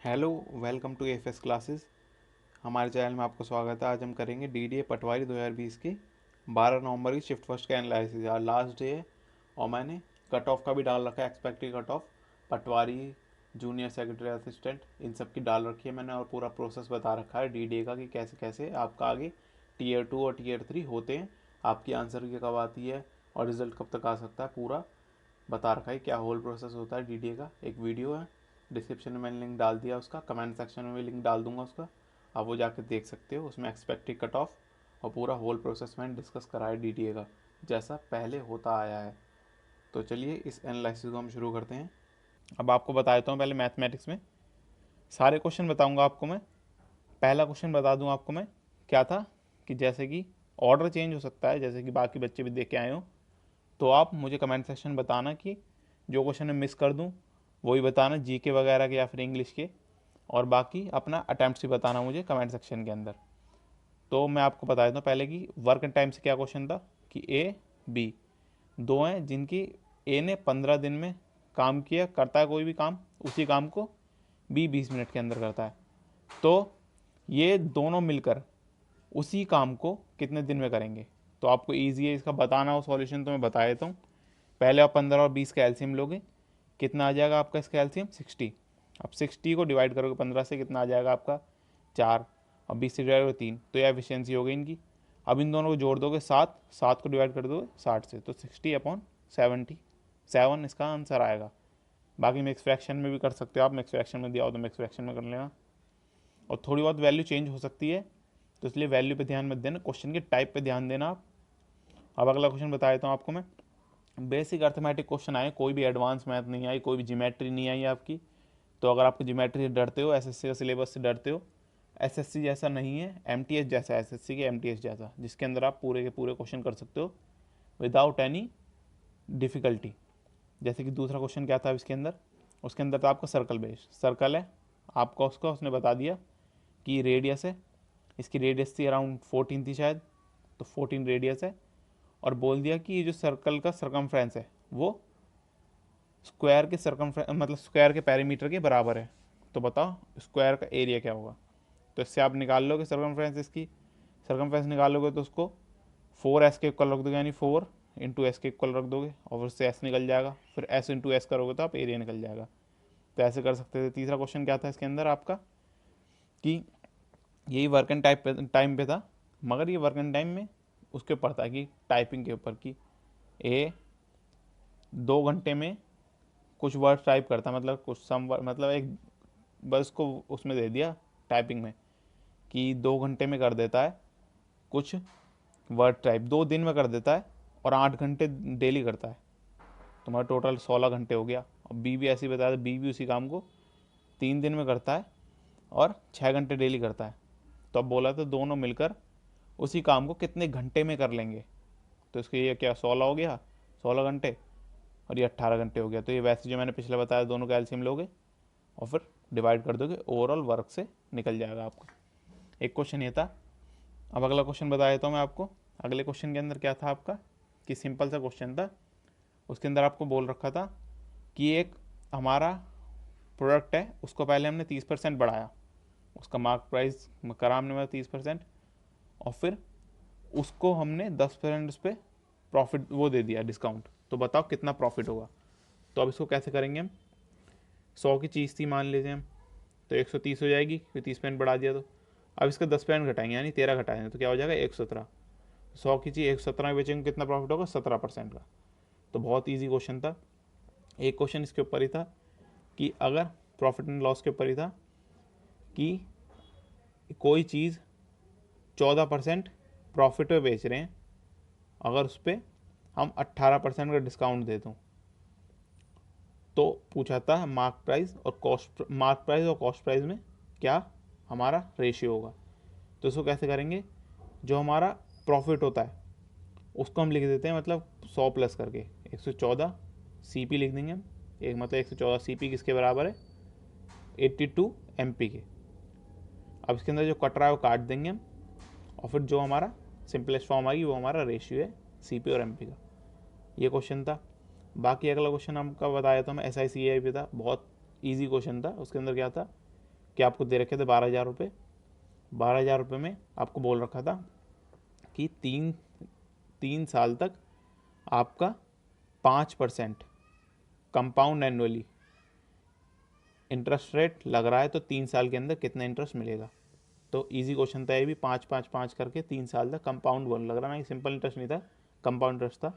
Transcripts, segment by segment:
Hello, welcome to FS classes. हमारे channel में आपका स्वागत है। आज हम करेंगे डीडीए पटवारी 2020 के 12 नवंबर की शिफ्ट फर्स्ट का एनालिसिस। आज लास्ट डे है और मैंने कट ऑफ का भी डाल रखा है, एक्सपेक्टेड कट ऑफ पटवारी, जूनियर सेक्रेटरी असिस्टेंट, इन सब की डाल रखी है मैंने और पूरा प्रोसेस बता रखा है डीडीए का कि कैसे कैसे आपका आगे टीयर 2 और टीयर 3 होते हैं, आपकी आंसर की कब आती है और रिजल्ट कब तक आ सकता है, पूरा बता रखा है क्या होल प्रोसेस होता है डीडीए का। एक वीडियो है, डिस्क्रिप्शन में मैंने लिंक डाल दिया, उसका कमेंट सेक्शन में भी लिंक डाल दूंगा उसका, आप वो जाकर देख सकते हो। उसमें एक्सपेक्टेड कट ऑफ और पूरा होल प्रोसेस मैंने डिस्कस करा है डीडीए का, जैसा पहले होता आया है। तो चलिए इस एनालिसिस को हम शुरू करते हैं। अब आपको बता देता हूँ पहले मैथमेटिक्स में सारे क्वेश्चन बताऊँगा आपको मैं। पहला क्वेश्चन बता दूँ आपको मैं क्या था, कि जैसे कि ऑर्डर चेंज हो सकता है, जैसे कि बाकी बच्चे भी देख के आए हो, तो आप मुझे कमेंट सेक्शन में बताना कि जो क्वेश्चन मैं मिस कर दूँ वही बताना, जीके वगैरह के या फिर इंग्लिश के, और बाकी अपना अटैम्प्ट भी बताना मुझे कमेंट सेक्शन के अंदर। तो मैं आपको बता देता हूँ पहले कि वर्क एंड टाइम से क्या क्वेश्चन था, कि ए बी दो हैं जिनकी ए ने 15 दिन में काम किया, करता है कोई भी काम, उसी काम को बी 20 मिनट के अंदर करता है। तो ये दोनों मिलकर उसी काम को कितने दिन में करेंगे। तो आपको ईजी है इसका बताना हो सॉल्यूशन, तो मैं बता देता हूँ। पहले आप 15 और 20 का एलसीएम लोगे, कितना आ जाएगा आपका इसका एलसीएम 60। अब 60 को डिवाइड करोगे 15 से, कितना आ जाएगा आपका 4, और 20 से डिवाइड करोगे 3, तो यह एफिशिएंसी हो गई इनकी। अब इन दोनों को जोड़ दोगे 7, 7 को डिवाइड कर दोगे 60 से, तो 60/77 इसका आंसर आएगा। बाकी मिक्स फ्रैक्शन में भी कर सकते हो आप, मिक्स फ्रैक्शन में दिया हो तो मिक्स फ्रैक्शन में कर लेना, और थोड़ी बहुत वैल्यू चेंज हो सकती है, तो इसलिए वैल्यू पे ध्यान मत देना, क्वेश्चन के टाइप पे ध्यान देना आप। अब अगला क्वेश्चन बता देता हूँ आपको मैं। बेसिक अर्थमेटिक क्वेश्चन आए, कोई भी एडवांस मैथ नहीं आई, कोई भी ज्योमेट्री नहीं आई आपकी। तो अगर आपको ज्योमेट्री से डरते हो, एसएससी का सिलेबस से डरते हो, एसएससी जैसा नहीं है, एमटीएस जैसा है, एसएससी के एमटीएस जैसा, जिसके अंदर आप पूरे के पूरे क्वेश्चन कर सकते हो विदाउट एनी डिफ़िकल्टी। जैसे कि दूसरा क्वेश्चन क्या था इसके अंदर, उसके अंदर था आपका सर्कल बेस्ड। सर्कल है आपका, उसका उसने बता दिया कि रेडियस है, इसकी रेडियस थी अराउंड 14 थी शायद, तो 14 रेडियस है, और बोल दिया कि ये जो सर्कल का सरकमफ्रेंस है वो स्क्वायर के सरकमफ्रेंस मतलब स्क्वायर के पैरीमीटर के बराबर है। तो बताओ स्क्वायर का एरिया क्या होगा। तो इससे आप निकाल लोगे सरकमफ्रेंस, इसकी सरकमफ्रेंस निकालोगे तो उसको 4s के इक्वल रख दोगे, यानी 4 × s के इक्वल रख दोगे, और फिर से s निकल जाएगा, फिर s × s करोगे तो आप एरिया निकल जाएगा। तो ऐसे कर सकते थे। तीसरा क्वेश्चन क्या था इसके अंदर आपका, कि यही वर्क एंड टाइम पे था, मगर ये वर्क एंड टाइम में उसके ऊपर था कि टाइपिंग के ऊपर, कि ए 2 घंटे में कुछ वर्ड टाइप करता, मतलब कुछ सम मतलब एक बस को उसमें दे दिया टाइपिंग में, कि 2 घंटे में कर देता है कुछ वर्ड टाइप, 2 दिन में कर देता है, और 8 घंटे डेली करता है, तुम्हारा टोटल 16 घंटे हो गया। और बी भी ऐसे ही बताया था, बी भी उसी काम को 3 दिन में करता है और 6 घंटे डेली करता है। तो अब बोला था दोनों मिलकर उसी काम को कितने घंटे में कर लेंगे। तो इसके ये क्या 16 हो गया, 16 घंटे, और ये 18 घंटे हो गया। तो ये वैसे जो मैंने पिछले बताया, दोनों का एलसीएम लोगे और फिर डिवाइड कर दोगे, ओवरऑल वर्क से निकल जाएगा आपका। एक क्वेश्चन ये था। अब अगला क्वेश्चन बता देता हूँ मैं आपको। अगले क्वेश्चन के अंदर क्या था आपका, कि सिंपल सा क्वेश्चन था, उसके अंदर आपको बोल रखा था कि एक हमारा प्रोडक्ट है, उसको पहले हमने 30% बढ़ाया, उसका मार्क प्राइस करा हमने 30%, और फिर उसको हमने 10% उस पर प्रॉफिट वो दे दिया डिस्काउंट। तो बताओ कितना प्रॉफिट होगा। तो अब इसको कैसे करेंगे हम, 100 की चीज़ थी मान लीजिए हम, तो 130 हो जाएगी, फिर 30% बढ़ा दिया तो अब इसका 10% घटाएंगे, यानी 13 घटाएंगे, तो क्या हो जाएगा 117। 100 की चीज़ 117 में बेचेंगे, कितना प्रॉफिट होगा 17% का। तो बहुत ईजी क्वेश्चन था। एक क्वेश्चन इसके ऊपर ही था, कि अगर प्रॉफिट एंड लॉस के ऊपर ही था, कि कोई चीज़ 14% प्रॉफिट में बेच रहे हैं, अगर उस पर हम 18% का डिस्काउंट दे दूँ, तो पूछा था मार्क प्राइस और कॉस्ट प्राइस में क्या हमारा रेशियो होगा। तो इसको कैसे करेंगे, जो हमारा प्रॉफिट होता है उसको हम लिख देते हैं, मतलब 100 प्लस करके 114 CP लिख देंगे हम। एक मतलब 114 CP किसके बराबर है, 82 MP के। अब इसके अंदर जो कट रहा है वो काट देंगे हम, और फिर जो हमारा सिंपलेस्ट फॉर्म आएगी वो हमारा रेशियो है CP और MP का। ये क्वेश्चन था। बाकी अगला क्वेश्चन आपका बताया था मैं, SICAI पे था, बहुत ईजी क्वेश्चन था। उसके अंदर क्या था, कि आपको दे रखे थे 12,000 रुपये। 12,000 रुपये में आपको बोल रखा था कि तीन साल तक आपका 5% कंपाउंड एनुअली इंटरेस्ट रेट लग रहा है, तो 3 साल के अंदर कितना इंटरेस्ट मिलेगा। तो इजी क्वेश्चन था ये भी, 5 5 5 करके 3 साल तक कंपाउंड बोल लग रहा ना, सिंपल इंटरेस्ट नहीं था, कंपाउंड इंटरेस्ट था।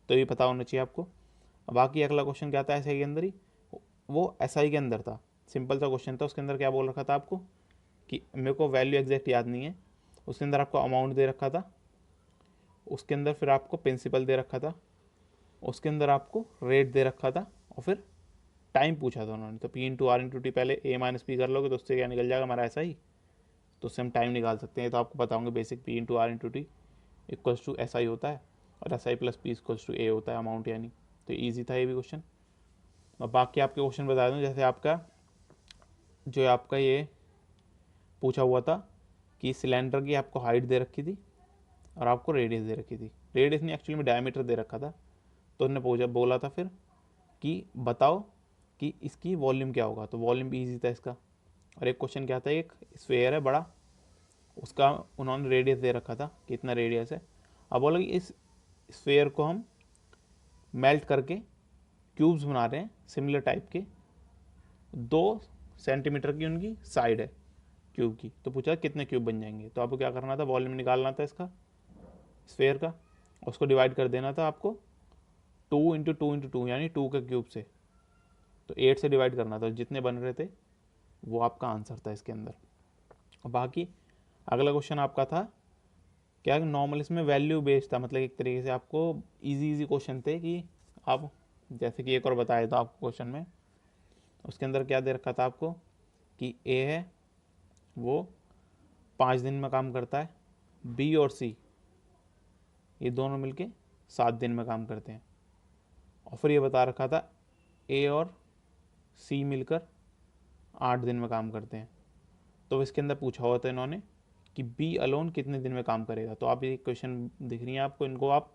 तो ये पता होना चाहिए आपको। बाकी अगला क्वेश्चन क्या था एसआई के अंदर ही, वो एसआई के अंदर था, सिंपल सा क्वेश्चन था। उसके अंदर क्या बोल रखा था आपको कि मेरे को वैल्यू एग्जैक्ट याद नहीं है, उसके अंदर आपको अमाउंट दे रखा था, उसके अंदर फिर आपको प्रिंसिपल दे रखा था, उसके अंदर आपको रेट दे रखा था, और फिर टाइम पूछा था उन्होंने। तो p into are into t, पहले ए माइनस पी कर लोगे तो उससे क्या निकल जाएगा हमारा ऐसा ही, तो उससे हम टाइम निकाल सकते हैं। तो आपको बताऊंगे basic, P into are into T equals to S I होता है, और S I plus P equals to A होता है अमाउंट यानी। तो ईजी था ये भी क्वेश्चन। और बाकी आपके क्वेश्चन बता दूँ, जैसे आपका ये पूछा हुआ था कि सिलेंडर की आपको हाइट दे रखी थी और आपको रेडियस दे रखी थी, रेडियस नहीं एक्चुअली में डायमीटर दे रखा था। तो उन्होंने बोला था फिर कि बताओ कि इसकी वॉल्यूम क्या होगा, तो वॉल्यूम भी ईजी था इसका। और एक क्वेश्चन क्या था, एक स्फेयर है बड़ा, उसका उन्होंने रेडियस दे रखा था कि इतना रेडियस है। अब बोला कि इस स्फेयर को हम मेल्ट करके क्यूब्स बना रहे हैं सिमिलर टाइप के, 2 सेंटीमीटर की उनकी साइड है क्यूब की। तो पूछा कितने क्यूब बन जाएंगे, तो आपको क्या करना था, वॉल्यूम निकालना था इसका स्फेयर का, उसको डिवाइड कर देना था आपको 2 × 2 × 2 यानी 2 के क्यूब से। तो 8 से डिवाइड करना था, जितने बन रहे थे वो आपका आंसर था इसके अंदर। और बाकी अगला क्वेश्चन आपका था क्या, नॉर्मल इसमें वैल्यू बेस्ड था, मतलब एक तरीके से आपको इजी क्वेश्चन थे कि आप, जैसे कि एक और बताया था आपको क्वेश्चन में, उसके अंदर क्या दे रखा था आपको कि ए है वो 5 दिन में काम करता है, बी और सी ये दोनों मिलके 7 दिन में काम करते हैं, और फिर ये बता रखा था ए और सी मिलकर 8 दिन में काम करते हैं। तो इसके अंदर पूछा हुआ था इन्होंने कि बी अलोन कितने दिन में काम करेगा। तो आप ये इक्वेशन दिख रही है आपको, इनको आप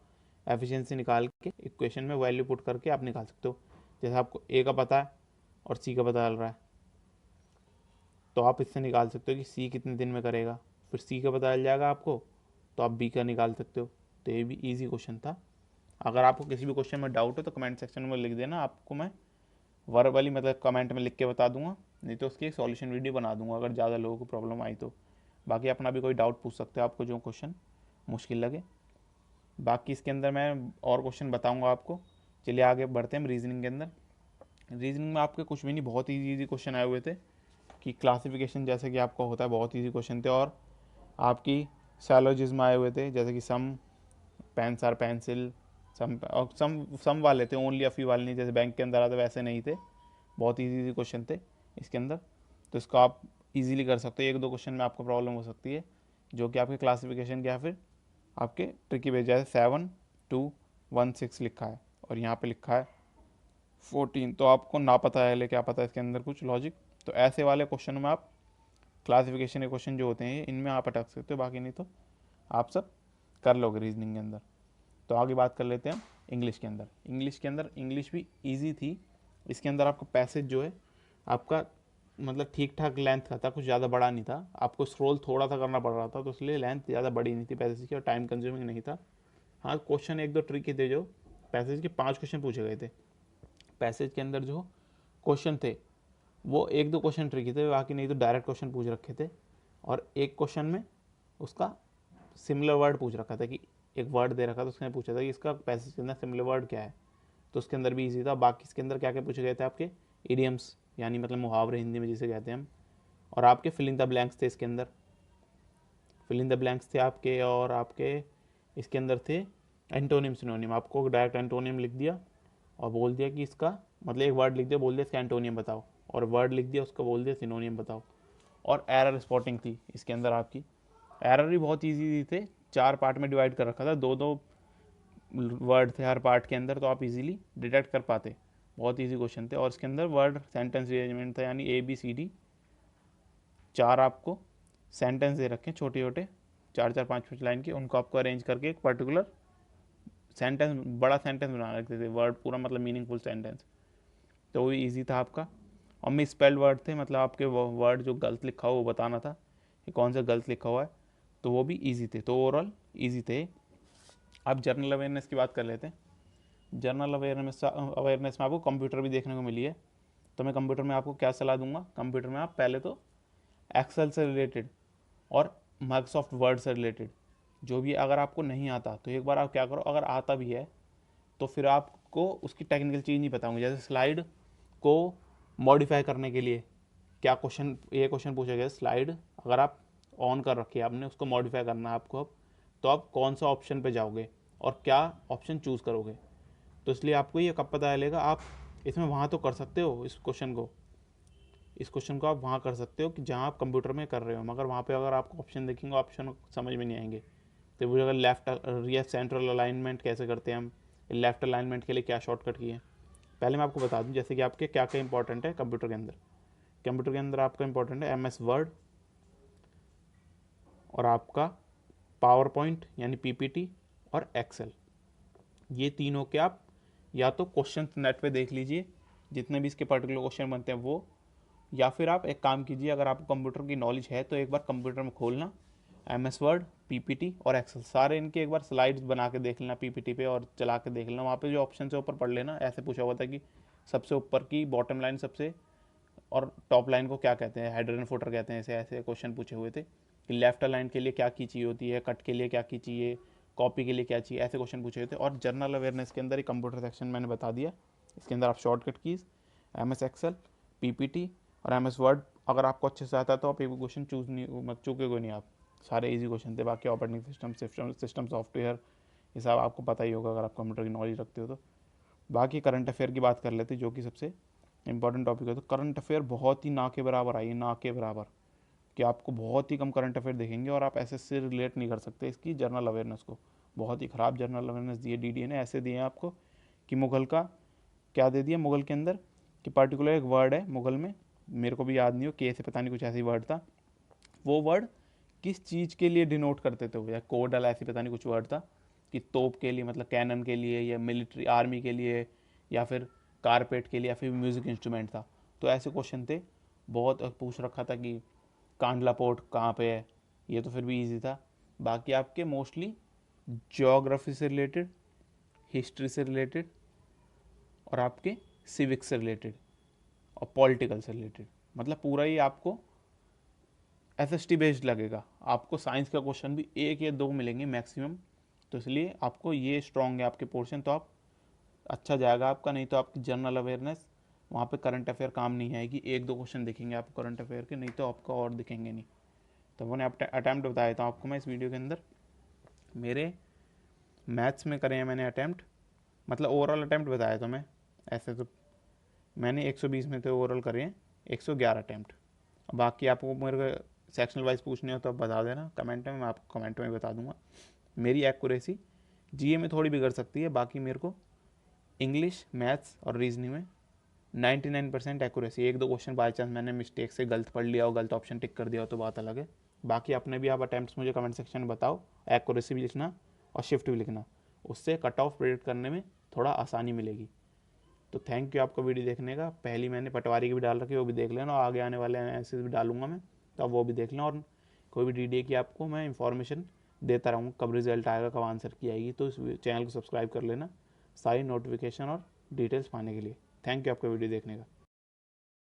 एफिशिएंसी निकाल के इक्वेशन में वैल्यू पुट करके आप निकाल सकते हो। जैसे आपको ए का पता है और सी का पता चल रहा है, तो आप इससे निकाल सकते हो कि सी कितने दिन में करेगा, फिर सी का पता चल जाएगा आपको, तो आप बी का निकाल सकते हो। तो ये भी ईजी क्वेश्चन था। अगर आपको किसी भी क्वेश्चन में डाउट हो तो कमेंट सेक्शन में लिख देना, आपको मैं वर्बली मतलब कमेंट में लिख के बता दूंगा, नहीं तो उसकी एक सॉल्यूशन वीडियो बना दूंगा अगर ज़्यादा लोगों को प्रॉब्लम आई तो। बाकी अपना भी कोई डाउट पूछ सकते हो आपको जो क्वेश्चन मुश्किल लगे। बाकी इसके अंदर मैं और क्वेश्चन बताऊंगा आपको। चलिए आगे बढ़ते हैं रीजनिंग के अंदर। रीजनिंग में आपके कुछ भी नहीं, बहुत ईजी क्वेश्चन आए हुए थे कि क्लासिफिकेशन जैसे कि आपका होता है, बहुत ईजी क्वेश्चन थे। और आपकी सैलोजिज्म आए हुए थे, जैसे कि सम पेन्स आर पेंसिल, सम वाले थे, ओनली अफी वाले नहीं, जैसे बैंक के अंदर आते वैसे नहीं थे। बहुत ईजी क्वेश्चन थे इसके अंदर, तो इसको आप इजीली कर सकते हो। 1-2 क्वेश्चन में आपको प्रॉब्लम हो सकती है जो कि आपके क्लासिफिकेशन के या फिर आपके ट्रिकी बेस, जैसे 7 2 1 6 लिखा है और यहाँ पे लिखा है 14, तो आपको ना पता है ले क्या पता है इसके अंदर कुछ लॉजिक। तो ऐसे वाले क्वेश्चन में आप क्लासिफिकेशन के क्वेश्चन जो होते हैं इनमें आप अटक सकते हो, बाकी नहीं तो आप सब कर लोगे रीजनिंग के अंदर। तो आगे बात कर लेते हैं इंग्लिश के अंदर। इंग्लिश भी ईजी थी। इसके अंदर आपका पैसेज जो है आपका मतलब ठीक ठाक लेंथ का था, कुछ ज़्यादा बड़ा नहीं था, आपको स्क्रॉल थोड़ा सा करना पड़ रहा था, तो इसलिए लेंथ ज़्यादा बड़ी नहीं थी पैसेज की और टाइम कंज्यूमिंग नहीं था। हाँ क्वेश्चन 1-2 ट्रिकी थे, जो पैसेज के 5 क्वेश्चन पूछे गए थे। पैसेज के अंदर जो क्वेश्चन थे वो 1-2 क्वेश्चन ट्रिकी थे, बाकी नहीं तो डायरेक्ट क्वेश्चन पूछ रखे थे। और एक क्वेश्चन में उसका सिमिलर वर्ड पूछ रखा था कि एक वर्ड दे रखा था, उसने पूछा था कि इसका पैसेज के अंदर सिमिलर वर्ड क्या है, तो उसके अंदर भी इजी था। बाकी इसके अंदर क्या क्या पूछे गए थे आपके इडियम्स यानी मतलब मुहावरे हिंदी में जिसे कहते हैं हम, और आपके फिल इन द ब्लैंक्स थे इसके अंदर, फिल इन द ब्लैंक्स थे आपके। और आपके इसके अंदर थे एंटोनिम सिनोनिम, आपको डायरेक्ट एंटोनिम लिख दिया और बोल दिया कि इसका मतलब एक वर्ड लिख दिया, बोल दिया इसका एंटोनियम बताओ, और वर्ड लिख दिया उसका बोल दिया सिनोनियम बताओ। और एरर स्पॉटिंग थी इसके अंदर आपकी, एरर भी बहुत ईजी थे, 4 पार्ट में डिवाइड कर रखा था, 2-2 वर्ड थे हर पार्ट के अंदर, तो आप इजीली डिटेक्ट कर पाते। बहुत इजी क्वेश्चन थे। और इसके अंदर वर्ड सेंटेंस अरेंजमेंट था, यानी ABCD 4 आपको सेंटेंस दे रखे हैं छोटे छोटे 4-4 5-5 लाइन के, उनको आपको अरेंज करके एक पर्टिकुलर सेंटेंस, बड़ा सेंटेंस बना रखते थे, वर्ड पूरा मतलब मीनिंगफुल सेंटेंस। तो वो ईजी था आपका। और मिस स्पेल्ड वर्ड थे, मतलब आपके वर्ड जो गलत लिखा हो वो बताना था कि कौन सा गलत लिखा हुआ है, तो वो भी ईजी थे, तो ओवरऑल ईजी थे। अब जनरल अवेयरनेस की बात कर लेते हैं। जनरल अवेयरनेस में आपको कंप्यूटर भी देखने को मिली है, तो मैं कंप्यूटर में आपको क्या सलाह दूंगा, कंप्यूटर में आप पहले तो एक्सेल से रिलेटेड और माइक्रोसॉफ्ट वर्ड से रिलेटेड जो भी, अगर आपको नहीं आता तो एक बार आप क्या करो, अगर आता भी है तो फिर आपको उसकी टेक्निकल चीज़ नहीं पता होंगी। जैसे स्लाइड को मॉडिफाई करने के लिए क्या क्वेश्चन, ये क्वेश्चन पूछा गया, स्लाइड अगर आप ऑन कर रखी है आपने, उसको मॉडिफाई करना है आपको अब, तो आप कौन सा ऑप्शन पे जाओगे और क्या ऑप्शन चूज़ करोगे। तो इसलिए आपको ये कब पता चलेगा, आप इसमें वहाँ तो कर सकते हो इस क्वेश्चन को आप वहाँ कर सकते हो कि जहाँ आप कंप्यूटर में कर रहे हो, मगर वहाँ पे अगर आपको ऑप्शन देखेंगे ऑप्शन समझ में नहीं आएंगे। तो वो अगर लेफ्ट या सेंट्रल अलाइनमेंट कैसे करते हैं हम, लेफ्ट अलाइनमेंट के लिए क्या शॉर्टकट की है, पहले मैं आपको बता दूं जैसे कि आपके क्या क्या इंपॉर्टेंट है कंप्यूटर के अंदर। कंप्यूटर के अंदर आपका इंपॉर्टेंट है MS वर्ड और आपका पावर पॉइंट यानी PPT और एक्सेल। ये तीनों के आप या तो क्वेश्चन नेट पे देख लीजिए, जितने भी इसके पर्टिकुलर क्वेश्चन बनते हैं वो, या फिर आप एक काम कीजिए, अगर आपको कंप्यूटर की नॉलेज है तो एक बार कंप्यूटर में खोलना MS वर्ड, PPT और एक्सेल, सारे इनके एक बार स्लाइड्स बना के देख लेना PPT पे और चला के देख लेना, वहाँ पे जो ऑप्शन से ऊपर पढ़ लेना। ऐसे पूछा हुआ था कि सबसे ऊपर की बॉटम लाइन सबसे और टॉप लाइन को क्या कहते हैं, हेडर एंड फुटर कहते हैं, ऐसे ऐसे क्वेश्चन पूछे हुए थे कि लेफ्ट लाइन के लिए क्या की चाहिए होती है, कट के लिए क्या की चाहिए, कॉपी के लिए क्या चाहिए, ऐसे क्वेश्चन पूछे हुए थे। और जनरल अवेयरनेस के अंदर ही कंप्यूटर सेक्शन मैंने बता दिया, इसके अंदर आप shortcut keys MS excel, PPT और MS वर्ड अगर आपको अच्छे से आता है तो आप एक भी क्वेश्चन चूज नहीं मत चूकोगे नहीं आप, सारे इजी क्वेश्चन थे। बाकी ऑपरेटिंग सिस्टम सॉफ्टवेयर ये सब आपको पता ही होगा अगर आप कंप्यूटर की नॉलेज रखते हो तो। बाकी करंट अफेयर की बात कर लेते हैं जो कि सबसे इंपॉर्टेंट टॉपिक है। तो करंट अफेयर बहुत ही ना के बराबर आई है, ना के बराबर, कि आपको बहुत ही कम करंट अफेयर देखेंगे और आप SSC से रिलेट नहीं कर सकते इसकी जनरल अवेयरनेस को। बहुत ही ख़राब जनरल अवेयरनेस दी है DDA ने, ऐसे दिए हैं आपको कि मुगल का क्या दे दिया, मुगल के अंदर कि पर्टिकुलर एक वर्ड है मुगल में, मेरे को भी याद नहीं हो, के से पता नहीं कुछ ऐसी वर्ड था, वो वर्ड किस चीज़ के लिए डिनोट करते थे, या कोडल ऐसी पता नहीं कुछ वर्ड था कि तोप के लिए मतलब कैनन के लिए, या मिलिट्री आर्मी के लिए, या फिर कारपेट के लिए, या फिर म्यूज़िक इंस्ट्रूमेंट था। तो ऐसे क्वेश्चन थे बहुत, पूछ रखा था कि कांडला पोर्ट कहाँ पे है, ये तो फिर भी इजी था। बाकी आपके मोस्टली ज्योग्राफी से रिलेटेड, हिस्ट्री से रिलेटेड और आपके सिविक्स से रिलेटेड और पॉलिटिकल से रिलेटेड, मतलब पूरा ही आपको SST बेस्ड लगेगा। आपको साइंस का क्वेश्चन भी एक या दो मिलेंगे मैक्सिमम, तो इसलिए आपको ये स्ट्रॉन्ग है आपके पोर्शन, तो आप अच्छा जाएगा आपका। नहीं तो आपकी जनरल अवेयरनेस वहाँ पे करंट अफेयर काम नहीं आएगी, एक दो क्वेश्चन दिखेंगे आपको करंट अफेयर के, नहीं तो आपको और दिखेंगे नहीं। तो मैंने अटैम्प्ट बताया था आपको मैं इस वीडियो के अंदर, मेरे मैथ्स में करे हैं मैंने अटैम्प्ट, मतलब ओवरऑल अटैम्प्ट बताया था मैं, ऐसे तो मैंने 120 में तो ओवरऑल करे हैं 111 अटैम्प्ट। बाकी आपको मेरे को सेक्शनल वाइज पूछने हो तो आप बता देना कमेंट में, मैं आपको कमेंट में बता दूंगा। मेरी एक्यूरेसी GA में थोड़ी बिगड़ सकती है, बाकी मेरे को इंग्लिश, मैथ्स और रीजनिंग में 99% एक्यूरेसी। एक दो क्वेश्चन बाई चांस मैंने मिस्टेक से गलत पढ़ लिया हो, गलत ऑप्शन टिक कर दिया हो तो बात अलग है। बाकी अपने भी आप अटैम्प्ट्स मुझे कमेंट सेक्शन में बताओ, एक्यूरेसी भी लिखना और शिफ्ट भी लिखना, उससे कट ऑफ प्रेडिक्ट करने में थोड़ा आसानी मिलेगी। तो थैंक यू आपका वीडियो देखने का। पहली मैंने पटवारी की भी डाल रखी है, वो भी देख लेना, और आगे आने वाले एनालिसिस भी डालूंगा मैं, तो आप वो भी देख लें। और कोई भी DDA की आपको मैं इंफॉर्मेशन देता रहूँगा, कब रिजल्ट आएगा, कब आंसर की आएगी, तो इस चैनल को सब्सक्राइब कर लेना सारी नोटिफिकेशन और डिटेल्स पाने के लिए। थैंक यू आपका वीडियो देखने का।